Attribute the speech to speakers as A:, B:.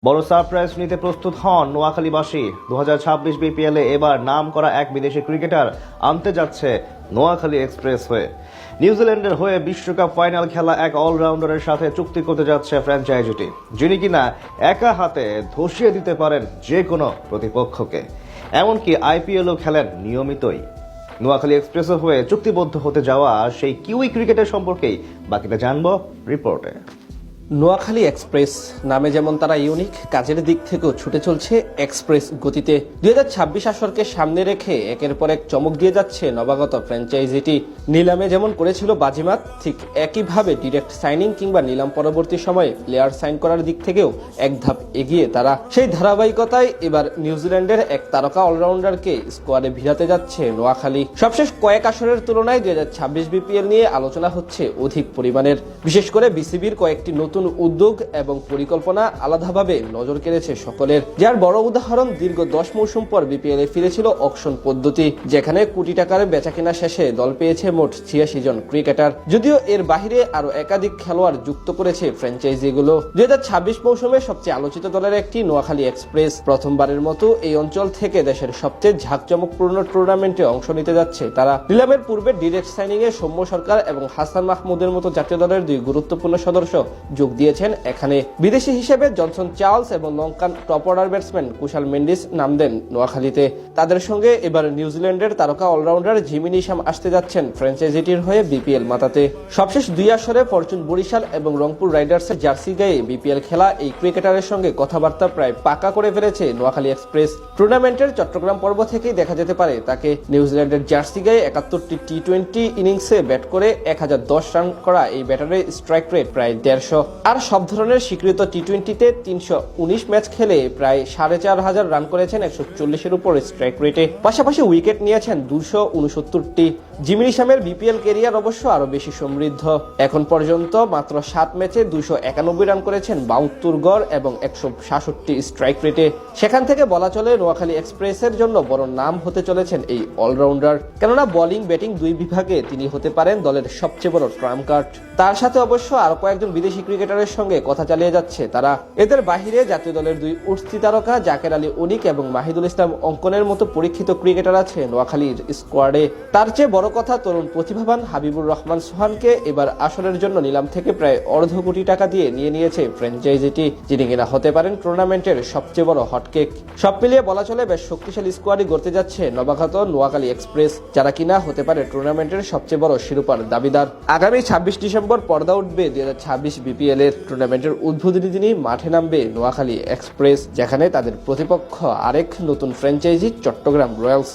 A: বড় সারপ্রাইজ নিতে প্রস্তুত হন নোয়াখালীবাসী। 2026 বিপিএলে এবার নাম করা এক বিদেশি ক্রিকেটার আনতে যাচ্ছে নোয়াখালী এক্সপ্রেস হয়ে। নিউজিল্যান্ডের হয়ে বিশ্বকাপ ফাইনাল খেলা এক অলরাউন্ডারের সাথে চুক্তি করতে যাচ্ছে ফ্র্যাঞ্চাইজিটি, যিনি কিনা একা হাতে ধসিয়ে দিতে পারেন যে কোনো প্রতিপক্ষকে, এমনকি আইপিএলও খেলেন নিয়মিতই। নোয়াখালী এক্সপ্রেসের হয়ে চুক্তিবদ্ধ হতে যাওয়া সেই কিউই ক্রিকেটার সম্পর্কেই বাকিটা জানবো রিপোর্টে।
B: নোয়াখালী এক্সপ্রেস নামে যেমন তারা ইউনিক, কাজের দিক থেকেও ছুটে চলছে এক্সপ্রেস গতিতে। 2026 আসরকে সামনে রেখে একের পর এক চমক দিয়ে যাচ্ছে নবাগত ফ্র্যাঞ্চাইজিটি। নিলামে যেমন করেছিল বাজিমাত, ঠিক একইভাবে ডিরেক্ট সাইনিং কিংবা নিলাম পরবর্তী সময়ে প্লেয়ার সাইন করার দিক থেকেও এক ধাপ এগিয়ে তারা। সেই ধারাবাহিকতায় এবার নিউজিল্যান্ডের এক তারকা অলরাউন্ডারকে স্কোয়াডে ভিড়াতে যাচ্ছে নোয়াখালী। সবশেষ কয়েক আসরের তুলনায় 2026 বিপিএল নিয়ে আলোচনা হচ্ছে অধিক পরিমাণের। বিশেষ করে বিসিবির কয়েকটি নতুন উদ্যোগ এবং পরিকল্পনা আলাদাভাবে নজর কেড়েছে সকলের, যার বড় উদাহরণ দীর্ঘ 10 মৌসুম পর বিপিএল এ ফিরেছিল অকশন পদ্ধতি, যেখানে কোটি টাকার বেচাকেনা শেষে দল পেয়েছে মোট 86 জন ক্রিকেটার। যদিও এর বাহিরে আরো একাধিক খেলোয়াড় যুক্ত করেছে ফ্র্যাঞ্চাইজিগুলো। 2026 মৌসুমে সবচেয়ে আলোচিত দলের একটি নোয়াখালী এক্সপ্রেস প্রথমবারের মতো এই অঞ্চল থেকে দেশের সবচেয়ে ঝাঁকজমকপূর্ণ টুর্নামেন্টে অংশ নিতে যাচ্ছে তারা। নিলামের পূর্বে ডিরেক্ট সাইনিং এ সৌম্য সরকার এবং হাসান মাহমুদের মতো জাতীয় দলের দুই গুরুত্বপূর্ণ সদস্য যোগ দিয়েছেন এখানে। বিদেশি হিসেবে জনসন চার্লস এবং Lankan top order batsman Kushal Mendis নাম দেন নোয়াখালীতে। তাদের সঙ্গে এবার নিউজিল্যান্ডের তারকা অলরাউন্ডার জিমি নিশাম আসতে যাচ্ছেন ফ্র্যাঞ্চাইজিটির হয়ে বিপিএল মাতাতে। সবশেষ 2 আসরে ফরচুন বরিশাল এবং রংপুর রাইডার্সের জার্সি গায়ে বিপিএল খেলা এই ক্রিকেটারের সঙ্গে কথাবার্তা প্রায় পাকা করে ফেলেছে নোয়াখালী এক্সপ্রেস। টুর্নামেন্টের চট্টগ্রাম পর্ব থেকেই দেখা যেতে পারে তাকে। নিউজিল্যান্ডের জার্সি গায়ে 71টি টি20 ইনিংসে ব্যাট করে 1010 রান করা এই ব্যাটারের স্ট্রাইক রেট প্রায় 150। আর সব ধরনের স্বীকৃত টি20তে 319 ম্যাচ খেলে প্রায় 4500 রান করেছেন 140-এর উপর স্ট্রাইক রেটে। পাশাপাশি উইকেট নিয়েছেন 269টি। জিমি নিশামের বিপিএল ক্যারিয়ার অবশ্য আরো বেশি সমৃদ্ধ। এখন পর্যন্ত মাত্র 7 ম্যাচে 291 রান করেছেন 72 গড় এবং 166 স্ট্রাইক রেটে। সেখান থেকে বলা চলে নোয়াখালী এক্সপ্রেসের জন্য বড় নাম হতে চলেছেন এই অলরাউন্ডার, কেননা বোলিং ব্যাটিং দুই বিভাগে তিনি হতে পারেন দলের সবচেয়ে বড় ট্রাম্প কার্ড। তার সাথে অবশ্য আরো কয়েকজন বিদেশি ক্রিকেটারের সঙ্গে কথা চালিয়ে যাচ্ছে তারা। এদের বাহিরে জাতীয় দলের দুই উঠতি তারকা জাকের আলী অনিক এবং মাহিদুল ইসলাম অঙ্কনের মতো পরীক্ষিত ক্রিকেটার আছে নোয়াখালীর স্কোয়াডে। তার চেয়ে বড় কথা, তরুণ প্রতিভাবান হাবিবুর রহমান সোহানকে এবার আসরের জন্য নিলাম থেকে প্রায় অর্ধ কোটি টাকা দিয়ে নিয়েছে ফ্র্যাঞ্চাইজিটি, যিনি কিনা হতে পারেন টুর্নামেন্টের সবচেয়ে বড় হটকেক। সব মিলিয়ে বলা চলে বেশ শক্তিশালী স্কোয়াডই গড়তে যাচ্ছে নবাগত নোয়াখালী এক্সপ্রেস, যারা কিনা হতে পারে টুর্নামেন্টের সবচেয়ে বড় শিরোপার দাবিদার। আগামী 26 ডিসেম্বর পর্দা উঠবে 2026 বিপিএল এর। টুর্নামেন্টের উদ্বোধনী দিনই মাঠে নামবে নোয়াখালী এক্সপ্রেস, যেখানে তাদের প্রতিপক্ষ আরেক নতুন ফ্র্যাঞ্চাইজি চট্টগ্রাম রয়্যালস।